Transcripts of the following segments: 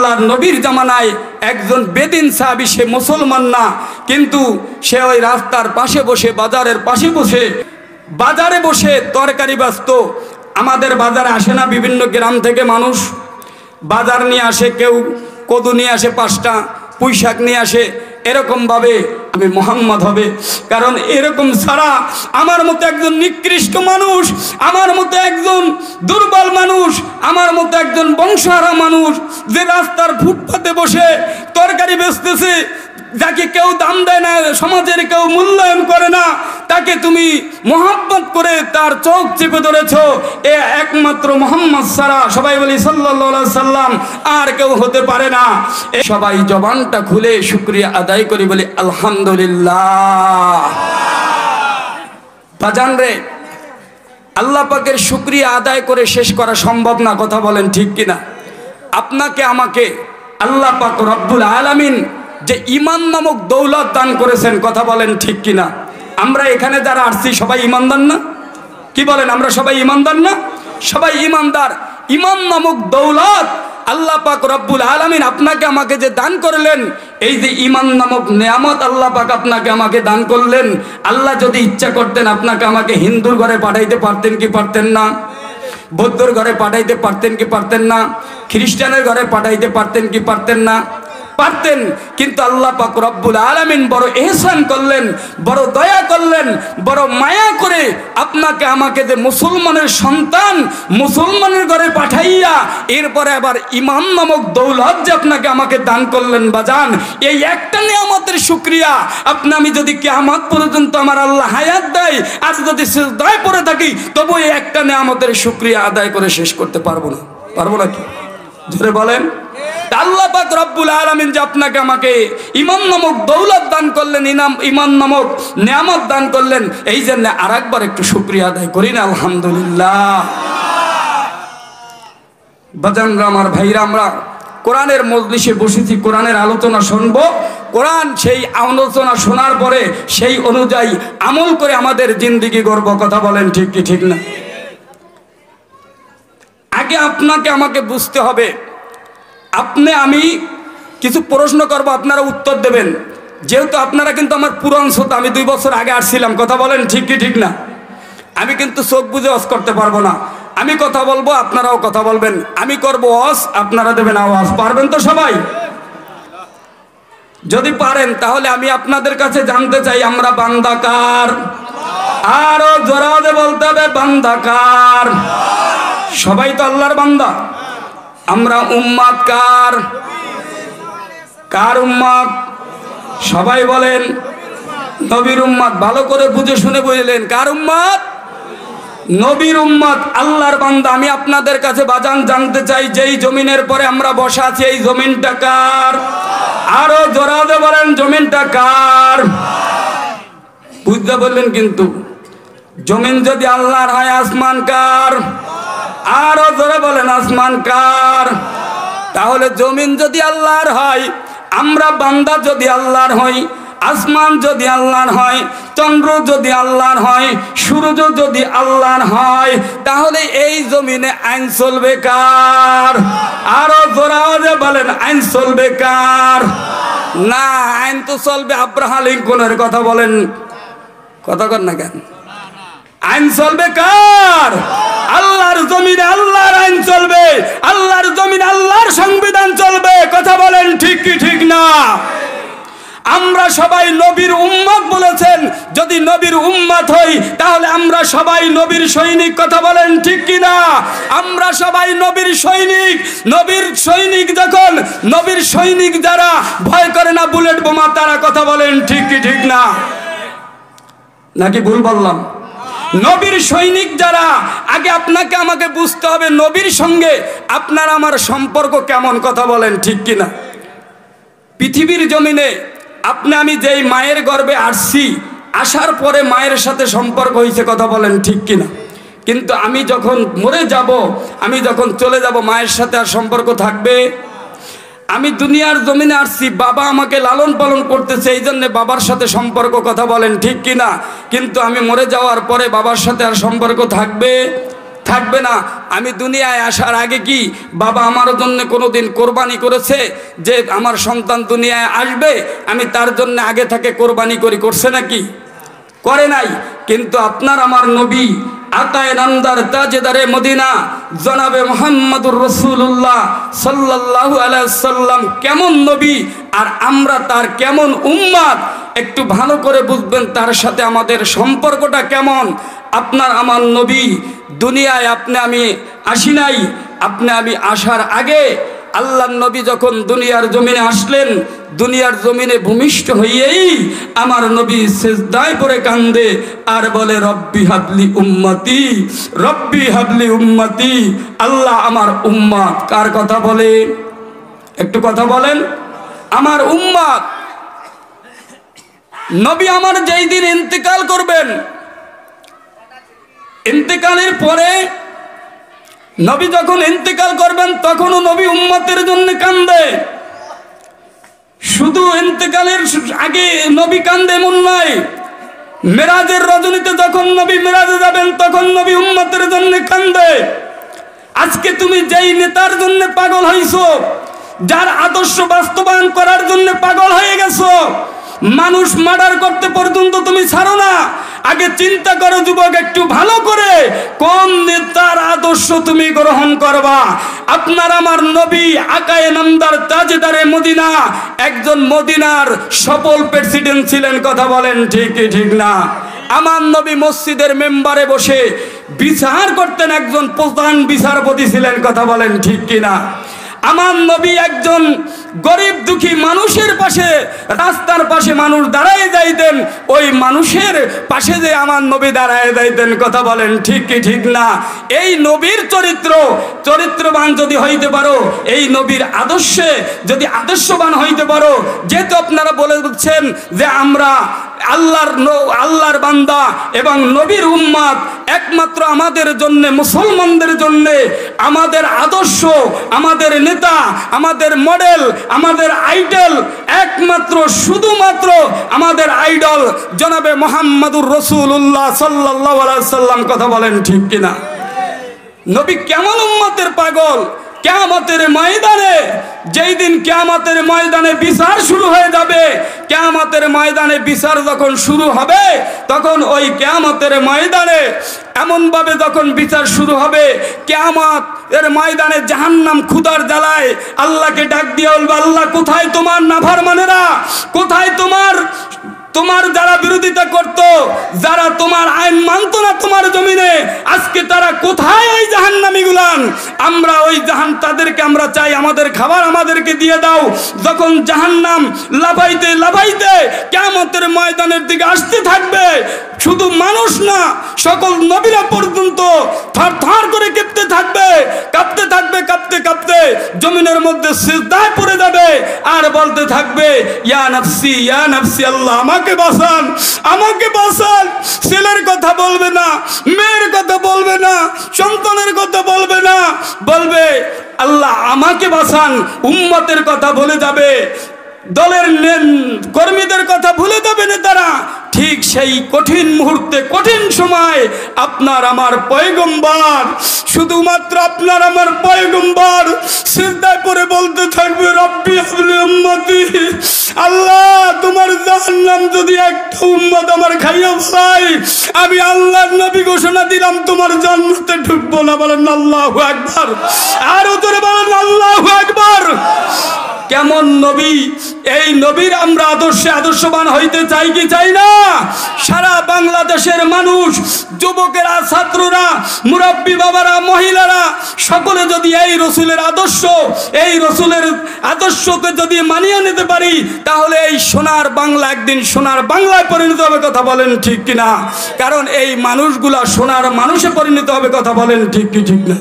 আল্লাহর নবীর জামানায় একজন বেদিন সাহাবী, সে মুসলমান না, কিন্তু সে ওই রাস্তার পাশে বসে, বাজারের পাশে বসে, বাজারে বসে তরকারি ব্যস্ত। আমাদের বাজারে আসে না বিভিন্ন গ্রাম থেকে মানুষ বাজার নিয়ে আসে, কেউ কদু নিয়ে আসে 5টা, পুঁই শাক নিয়ে আসে। এরকমভাবে আমি মোহাম্মদ হবে, কারণ এরকম ছাড়া আমার মতো একজন নিকৃষ্ট মানুষ, আমার মতো একজন দুর্বল মানুষ, আমার মতো একজন বংশহারা মানুষ যে রাস্তার ফুটপাতে বসে তরকারি বেচতেছে, যাকে কেউ দাম দেয় না, সমাজের কেউ মূল্যায়ন করে না, তাকে তুমি মোহাম্মত করে তার চোখ চেপে ধরেছ, এ একমাত্র মোহাম্মদ ছাড়া, সবাই বলি সাল্লাল্লাহু আলাইহি সাল্লাম, আর কেউ হতে পারে না। সবাই জবানটা খুলে শুকরিয়া আদায় করি, বলি আলহামদুলিল্লাহ। বাজান রে, আল্লাহ পাকের শুকরিয়া আদায় করে শেষ করা সম্ভব না, কথা বলেন ঠিক কিনা? আপনাকে আমাকে আল্লাহ পাক রব্বুল আলামিন যে ঈমান নামক দৌলত দান করেছেন, কথা বলেন ঠিক কিনা? আমরা এখানে যারা আসছি সবাই ঈমানদার না? কি বলেন, আমরা সবাই ঈমানদার না? সবাই ঈমানদার। ঈমান নামক দৌলত আল্লাহ পাক রব্বুল আলামিন আপনাকে আমাকে যে দান করলেন, এই যে ঈমান নামক নেয়ামত আল্লাহ পাক আপনাকে আমাকে দান করলেন, আল্লাহ যদি ইচ্ছা করতেন আপনাকে আমাকে হিন্দুর ঘরে পাঠাইতে পারতেন কি পারতেন না? বৌদ্ধর ঘরে পাঠাইতে পারতেন কি পারতেন না? খ্রিস্টানের ঘরে পাঠাইতে পারতেন কি পারতেন না? পারতেন। কিন্তু আল্লাহ পাক রব্বুল আলামিন বড় ইহসান করলেন, বড় দয়া করলেন, বড় মায়া করে আপনাকে আমাকে যে মুসলমানের সন্তান, মুসলমানের ঘরে পাঠাইয়া এরপরে আবার ঈমান নামক দৌলত যে আপনাকে আমাকে দান করলেন, বাজান, এই একটা নিয়ামতের শুকরিয়া আপনি আমি যদি কিয়ামত পর্যন্ত আমার আল্লাহ হায়াত দেয়, আর যদি সিজদায় পড়ে থাকি, তবু এই একটা নিয়ামতের শুকরিয়া আদায় করে শেষ করতে পারবো না। পারবো না কি? জোরে বলেন। আল্লাহ পাক রব্বুল আলামিন যে আপনাকে আমাকে ঈমান নামক দৌলত দান করলেন, ঈমান নামক নিয়ামত দান করলেন, এই জন্য আরেকবার একটু শুকরিয়া আদায় করি না আলহামদুলিল্লাহ। বাজানরা আমার ভাইরা, আমরা কোরআনের মজলিসে বসেছি, কোরআনের আলোচনা শুনবো। কোরআন সেই আলোচনা শোনার পরে সেই অনুযায়ী আমল করে আমাদের জিন্দেগি গড়ব, কথা বলেন ঠিক কি ঠিক না? আগে আপনাকে আমাকে বুঝতে হবে, আপনি আমি কিছু প্রশ্ন করব, আপনারা উত্তর দেবেন। যেহেতু আপনারা কিন্তু আমার পুরান শ্রোতা, আমি 2 বছর আগে আসছিলাম, কথা বলেন ঠিক কি ঠিক না? আমি কিন্তু চোখ বুঝে ওয়াজ করতে পারবো না, আমি কথা বলবো, আপনারাও কথা বলবেন, আমি করবো ওয়াজ, আপনারা দেবেন আওয়াজ। পারবেন তো সবাই? যদি পারেন তাহলে আমি আপনাদের কাছে জানতে চাই, আমরা বান্দা কার? আরো জোরে বলতে হবে, বান্দা কার? সবাই তো আল্লাহর বান্দা। আমরা উম্মত কার? কার উম্মত? সবাই বলেন নবীর উম্মত। ভালো করে বুঝে শুনে বুঝলেন, কার উম্মত? নবীর উম্মত, আল্লাহর বান্দা। আমি আপনাদের কাছে বাজান জানতে চাই, যেই জমিনের পরে আমরা বসা আছি, এই জমিনটা কার? আরো জোরে বলেন, জমিনটা কার? বুঝতে বললেন কিন্তু, জমিন যদি আল্লাহর হয়, আসমান কার? আরো জোরে বলেন, আসমান কার? তাহলে জমিন যদি আল্লাহর হয়, আমরা বান্দা যদি আল্লাহর হই, আসমান যদি আল্লাহর হয়, চন্দ্র যদি আল্লাহর হয়, সূর্য যদি আল্লাহর হয়, তাহলে এই জমিনে আইন চলবে কার? আরো জোরে বলেন, আইন চলবে কার? না, আইন তো চলবে আব্রাহাম লিঙ্কনের। কথা বলেন, কথা কর না কেন? আইন চলবে কার? আল্লাহর জমিনে আল্লাহর আইন চলবে, আল্লাহর জমিনে আল্লাহর সংবিধান চলবে। কথা বলেন ঠিক কি ঠিক না? আমরা সবাই নবীর উম্মত বলেছেন, যদি নবীর উম্মত হই তাহলে আমরা সবাই নবীর সৈনিক। কথা বলেন ঠিক কি না? আমরা সবাই নবীর সৈনিক। নবীর সৈনিক যখন, নবীর সৈনিক যারা ভয় করে না বুলেট বোমা, তারা। কথা বলেন ঠিক কি ঠিক না? নাকি ভুল বললাম? নবীর সৈনিক যারা, আগে আপনাকে আমাকে বুঝতে হবে নবীর সঙ্গে আপনার আমার সম্পর্ক কেমন। কথা বলেন ঠিক কিনা? পৃথিবীর জমিনে আপনি আমি যেই মায়ের গর্ভে আসছি, আসার পরে মায়ের সাথে সম্পর্ক হয়েছে। কথা বলেন ঠিক কিনা? কিন্তু আমি যখন মরে যাব, আমি যখন চলে যাব, মায়ের সাথে আর সম্পর্ক থাকবে? আমি দুনিয়ার জমিনে আসছি, বাবা আমাকে লালন পালন করতেছে, এই জন্য বাবার সাথে সম্পর্ক। কথা বলেন ঠিক কিনা? কিন্তু আমি মরে যাওয়ার পরে বাবার সাথে আর সম্পর্ক থাকবে? থাকবে না। আমি দুনিয়ায় আসার আগে কি বাবা আমার জন্য কোনোদিন কোরবানি করেছে যে আমার সন্তান দুনিয়ায় আসবে আমি তার জন্য আগে থেকে কোরবানি করছে নাকি? করে নাই। কিন্তু আপনার আমার নবী আকায়ে নামদার তাজেদারে মদিনা জনাবে মুহাম্মদুর রাসূলুল্লাহ সাল্লাল্লাহু আলাইহি ওয়াসাল্লাম কেমন নবী আর আমরা তার কেমন উম্মত একটু ভালো করে বুঝবেন, তার সাথে আমাদের সম্পর্কটা কেমন। আপনার আমার নবী দুনিয়ায় আপনি আমি আসি নাই, আপনি আমি আসার আগে আল্লাহর নবী যখন দুনিয়ার জমিনে আসলেন, দুনিয়ার জমিনে ভূমিষ্ঠ হইয়েই আমার নবী সিজদায় পড়ে কান্দে আর বলে রব্বি হাবলি উম্মতি, রব্বি হাবলি উম্মতি। আল্লাহ আমার উম্মত। কার কথা বলে? একটু কথা বলেন। আমার উম্মত। নবী আমার যেই দিন ইন্তেকাল করবেন, ইন্তেকালের পরে নবী যখন ইন্তেকাল করবেন তখনও নবী উম্মতের জন্য কান্দে। শুধু ইন্তেকালের আগে নবী কান্দে এমন নয়, মেরাজের রজনীতে যখন নবী মেরাজে যাবেন তখন নবী উম্মতের জন্য কান্দে। আজকে তুমি যেই নেতার জন্য পাগল হইছো, যার আদর্শ বাস্তবায়ন করার জন্য পাগল হয়ে গেছো, মানুষ মার্ডার করতে পর্যন্ত তুমি ছাড়ো না। আগে চিন্তা করো যুবক একটু ভালো করে, কোন নেতার আদর্শ তুমি গ্রহণ করবা। আপনার আমার নবী আকায়ে নামদার তাজেদারে মদিনা একজন মদিনার সফল প্রেসিডেন্ট ছিলেন। কথা বলেন ঠিক কি ঠিক না? আমার নবী মসজিদের মেম্বারে বসে বিচার করতেন, একজন প্রধান বিচারপতি ছিলেন। কথা বলেন ঠিক কিনা? আমার নবী একজন গরিব দুঃখী মানুষের পাশে, রাস্তার পাশে মানুষ দাঁড়ায় যাইতেন, ওই মানুষের পাশে যে আমার নবী দাঁড়ায় যাইতেন। কথা বলেন ঠিক কি ঠিক না? এই নবীর চরিত্রবান যদি হইতে পারো, এই নবীর আদর্শে যদি আদর্শবান হইতে পারো, যেহেতু আপনারা বলে দিচ্ছেন যে আমরা আল্লাহর বান্দা এবং নবীর উম্মত, একমাত্র আমাদের জন্য, মুসলমানদের জন্য আমাদের আদর্শ, আমাদের নেতা, আমাদের মডেল, আমাদের আইডল, একমাত্র শুধুমাত্র আমাদের আইডল জনাবে মুহাম্মদুর রাসূলুল্লাহ সাল্লাল্লাহু আলাইহি ওয়াসাল্লাম। কথা বলেন ঠিক কিনা? নবী কেমন উম্মতের পাগল। কিয়ামতের ময়দানে, যেই দিন কিয়ামতের ময়দানে বিচার শুরু হয়ে যাবে, কিয়ামতের ময়দানে বিচার যখন শুরু হবে তখন ওই কিয়ামতের ময়দানে এমনভাবে যখন বিচার শুরু হবে, কিয়ামত এর ময়দানে জাহান্নাম ক্ষুধার জ্বালায় আল্লাহকে ডাক দিয়ে বলবে, আল্লাহ কোথায় তোমার নাফরমানেরা, কোথায় তোমার যারা বিরোধিতা করত, যারা তোমার আইন মানত না তোমার জমিনে, আজকে তারা কোথায়? ওই জাহান্নামীগুলান। আমরা ওই তাদেরকে আমরা চাই, আমাদের খাবার আমাদেরকে দিয়ে দাও। যখন জাহান্নাম লাফাইতে লাফাইতে কিয়ামতের ময়দানের দিকে আসতে থাকবে, শুধু মানুষ না সকল নবীরা পর্যন্ত থরথর করে কেঁপতে থাকবে, কাঁপতে থাকবে, কাঁপতে কাঁপতে জমিনের মধ্যে সিজদায় পড়ে যাবে আর বলতে থাকবে, ইয়া নাফসি ইয়া নাফসি, আল্লাহ আমাকে বাঁচান, আমাকে বাঁচান। ছেলের কথা বলবে না, মেয়ের কথা বলবে না, সন্তানের কথা বলবে না, বলবে আল্লাহ আমাকে বাঁচান। উম্মতের কথা বলে যাবে, দলের কর্মীদের কথা ভুলে যাবে নেতারা। ঠিক সেই কঠিন মুহূর্তে, কঠিন সময় আপনার আমার পয়গম্বর, শুধুমাত্র আপনার আমার পয়গম্বর সিজদায় পড়ে বলতে থাকবে, রব্বি হাবলি উম্মতি, আল্লাহ তোমার জাহান্নাম যদি একটা উম্মত আমার খাইয়া ফেলাই, আমি আল্লাহর নবী ঘোষণা দিলাম তোমার জান্নাতে ঢুকবো না। বলেন আল্লাহু আকবার। আরো জোরে বলেন আল্লাহু আকবার। কেমন নবী! এই নবীর আমরা আদর্শবান হইতে চাই কি চাই না? সারা বাংলাদেশের মানুষ, যুবকেরা, ছাত্ররা, মুরব্বী বাবারা, মহিলারা সকলে যদি এই রসুলের আদর্শকে যদি মানিয়ে নিতে পারি, তাহলে এই সোনার বাংলা একদিন সোনার বাংলায় পরিণত হবে। কথা বলেন ঠিক কিনা? কারণ এই মানুষগুলা সোনার মানুষে পরিণত হবে। কথা বলেন ঠিক কি ঠিক না?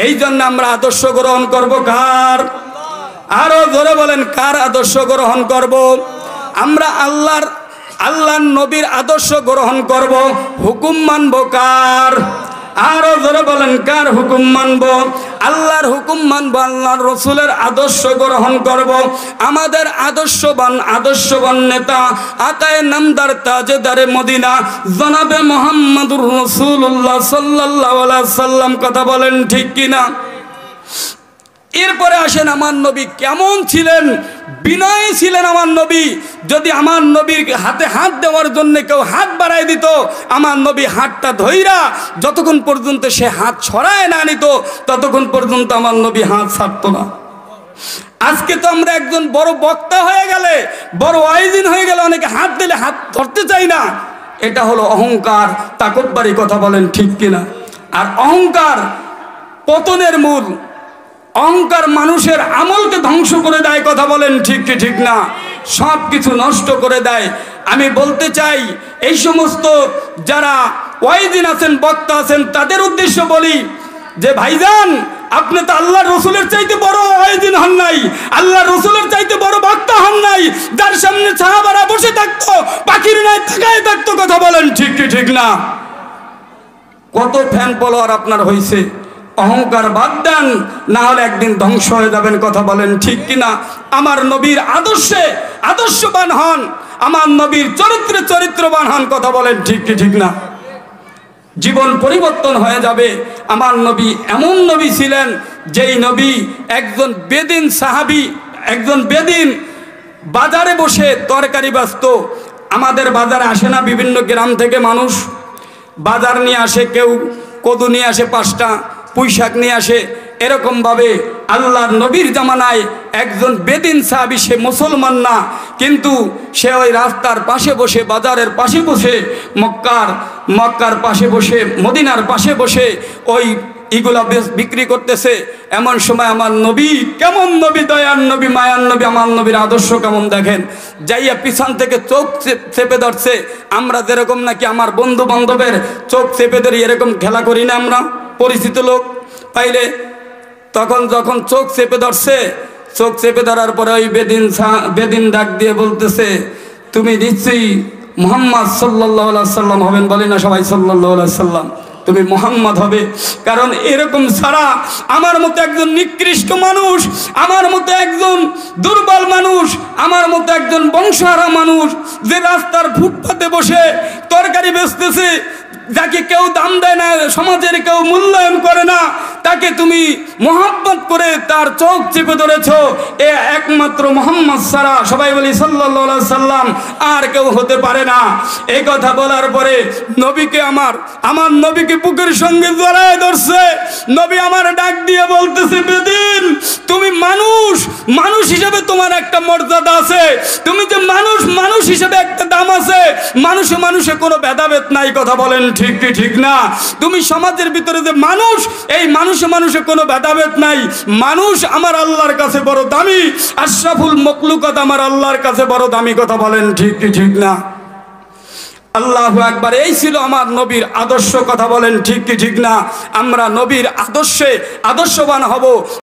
এই জন্য আমরা আদর্শ গ্রহণ করব কার? আরো জোরে বলেন, কার আদর্শ গ্রহণ করব? আমরা আল্লাহর নবীর আদর্শ গ্রহণ করব। হুকুম মানব কার? আরো জোরে বলেন কার হুকুম মানবো? আল্লাহর হুকুম মানবো, আল্লাহর রসুলের আদর্শ গ্রহণ করব। আমাদের আদর্শবান নেতা আকায়ে নামদার তাজেদারে মদিনা জনাবে মুহাম্মদুর রাসূলুল্লাহ সাল্লাল্লাহু আলাইহি সাল্লাম, কথা বলেন ঠিক কিনা? এরপরে আসেন আমার নবী কেমন ছিলেন, বিনয়ী ছিলেন আমার নবী। যদি আমার নবীর হাতে হাত দেওয়ার জন্য কেউ হাত বাড়াই দিত, আমার নবী হাতটা ধইরা যতক্ষণ পর্যন্ত সে হাত ছড়ায় না নিত ততক্ষণ পর্যন্ত আমার নবী হাত ছাড়তো না। আজকে তো আমরা একজন বড় বক্তা হয়ে গেলে, বড় ওয়াইজিন হয়ে গেলে অনেকে হাত দিলে হাত ধরতে চাই না। এটা হলো অহংকার, তাকব্বুরি, কথা বলেন ঠিক কিনা? আর অহংকার পতনের মূল। অহংকার মানুষের আমলকে ধ্বংস করে দেয়, কথা বলেন ঠিক কি ঠিক না? সব কিছু নষ্ট করে দেয়। আমি বলতে চাই এই সমস্ত যারা ওয়াইজিন আছেন, বক্তা আছেন, তাদের উদ্দেশ্য বলি যে ভাইজান, আপনি তো আল্লাহর রসুলের চাইতে বড় ওয়াইজিন হন নাই, আল্লাহর রসুলের চাইতে বড় বক্তা হন নাই। যার সামনে সাহাবারা বসে থাকতো, পাখির ন্যায় তাকায় থাকতো, কথা বলেন ঠিক কি ঠিক না? কত ফ্যান ফলোয়ার আপনার হয়েছে। অহংকার বাদ দেন, না হলে একদিন ধ্বংস হয়ে যাবেন, কথা বলেন ঠিক কিনা? আমার নবীর আদর্শে আদর্শবান হন, আমার নবীর চরিত্রে চরিত্রবান হন, কথা বলেন ঠিক কি ঠিক না? জীবন পরিবর্তন হয়ে যাবে। আমার নবী এমন নবী ছিলেন, যেই নবী একজন বেদিন সাহাবী, একজন বেদিন বাজারে বসে তরকারি বেচত। আমাদের বাজারে আসে না বিভিন্ন গ্রাম থেকে মানুষ বাজার নিয়ে আসে, কেউ কদু নিয়ে আসে 5টা, পুঁই শাক নিয়ে আসে। এরকমভাবে আল্লাহর নবীর জামানায় একজন বেদিন সাহাবী, সে মুসলমান না, কিন্তু সে ওই রাস্তার পাশে বসে, বাজারের পাশে বসে, মক্কার পাশে বসে, মদিনার পাশে বসে ওই এগুলা বিক্রি করতেছে। এমন সময় আমার নবী, কেমন নবী, দয়ার নবী, মায়ার নবী, আমার নবীর আদর্শ কেমন দেখেন। যাইয়া পিছন থেকে চোখ চেপে ধরছে। আমরা যেরকম নাকি আমার বন্ধু বান্ধবের চোখ চেপে ধরি, এরকম খেলা করি না আমরা, পরিচিত লোক পাইলে। তখন যখন চোখ চেপে ধরছে, চোখ চেপে ধরার পরে ওই বেদিন ডাক দিয়ে বলতেছে, তুমি নিশ্চয়ই মুহাম্মদ সাল্লাল্লাহু আলাইহি সাল্লাম হবেন? বলি না সবাই সাল্লাল্লাহু আলাইহি সাল্লাম? তুমি মুহাম্মদ হবে। কারণ এরকম ছাড়া আমার মতো একজন নিকৃষ্ট মানুষ, আমার মতো একজন দুর্বল মানুষ, আমার মতো একজন বংশহারা মানুষ, যে রাস্তার ফুটপাতে বসে তরকারি বেচতেছে, যাকে কেউ দাম দেয় না, সমাজের কেউ মূল্যায়ন করে না, তাকে তুমি মোহাব্বত করে তার চোখ চেপে ধরেছ। এ একমাত্র মুহাম্মদ ছাড়া, সবাই বলি সাল্লাল্লাহু আলাইহি সাল্লাম, আর কেউ হতে পারে না। এই কথা বলার পরে নবীকে আমার নবীকে বুকের সঙ্গে জড়ায় ধরছে। নবী আমার ডাক দিয়ে বলতেছে, বেদিন, তুমি মানুষ হিসেবে তোমার একটা মর্যাদা আছে, তুমি যে মানুষ হিসেবে একটা দাম আছে, মানুষে কোনো ভেদাভেদ নাই, কথা বলেন ঠিক কি ঠিক না? তুমি সমাজের ভিতরে যে মানুষ, এই মানুষে কোনো ভেদাভেদ নাই। মানুষ আমার আল্লাহর কাছে বড় দামি, আশরাফুল মখলুকাত আমার আল্লাহর কাছে বড় দামি, কথা বলেন ঠিক কি ঠিক না? আল্লাহু আকবার। এই ছিল আমার নবীর আদর্শ, কথা বলেন ঠিক কি ঠিক না? আমরা নবীর আদর্শে আদর্শবান হব।